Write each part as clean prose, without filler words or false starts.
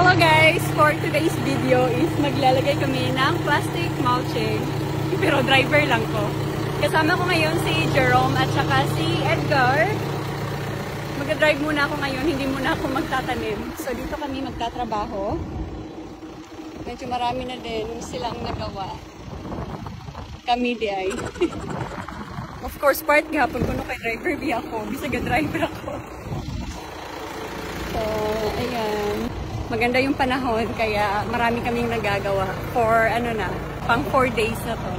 So guys, for today's video is maglalagay kami ng plastic mulching. Pero driver lang ko. Kasama ko ngayon si Jerome at saka si Edgar. Mag-drive muna ako ngayon, hindi muna ako magtatanim. So dito kami magtatrabaho. Medyo marami na din silang nagawa. Kami di ay. Of course, part gapon ko no kay driver di ako. Bisag driver ako. So, ayan. Maganda yung panahon, kaya marami kaming nagagawa for, pang 4 days na to.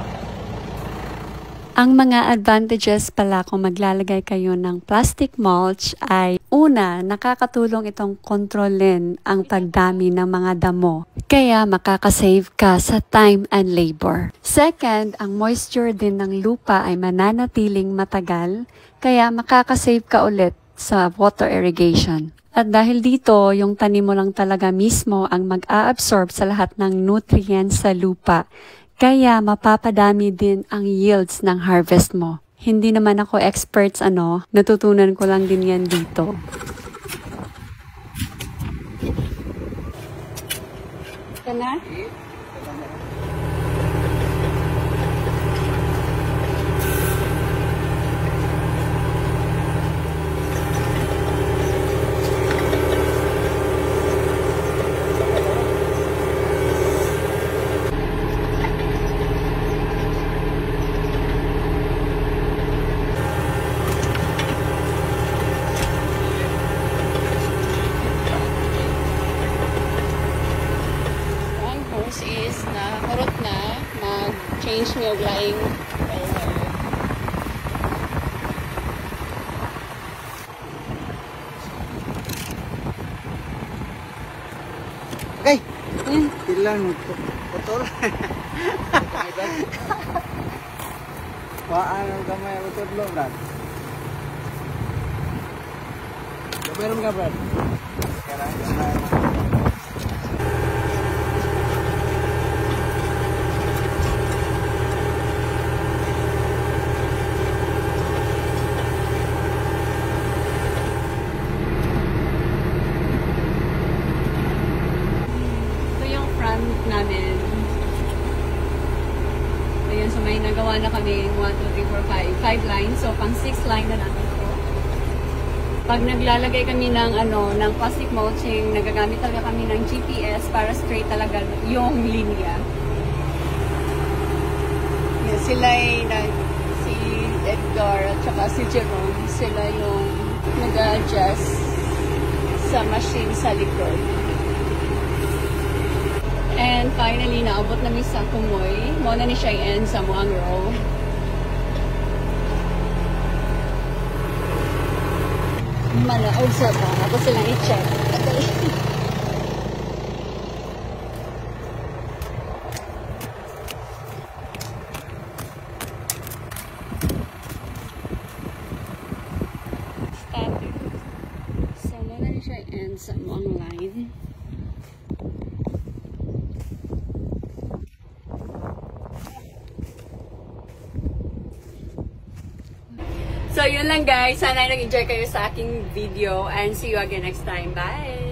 Ang mga advantages pala kung maglalagay kayo ng plastic mulch ay una, nakakatulong itong kontrolin ang pagdami ng mga damo. Kaya makakasave ka sa time and labor. Second, ang moisture din ng lupa ay mananatiling matagal, kaya makakasave ka ulit sa water irrigation. At dahil dito, yung tanim mo lang talaga mismo ang mag-a-absorb sa lahat ng nutrients sa lupa. Kaya mapapadami din ang yields ng harvest mo. Hindi naman ako experts natutunan ko lang din yan dito. Ito na? Is na hurot na mag-change niyo laing okay. Tilang putol. Waan ang gamay utod lo dan. Meron ka brad? namin. Ayan, so may nagawa na kami 1, 2, 3, 4, 5 lines. So, pang 6 line na natin ito. Pag naglalagay kami ng, ng plastic mulching, nagagamit talaga kami ng GPS para straight talaga yung linya. Yan, sila si Edgar at saka si Jerome, sila yung nag-adjust sa machine sa likod. And finally, naabot namin sa Kumoy. Muna ni siya i-end sa Muang Row. Manaog sa ba? Ako silang i-check. Started. So, muna ni siya i-end sa Muang Line. So, yun lang guys. Sana nag-enjoy kayo sa aking video and see you again next time. Bye!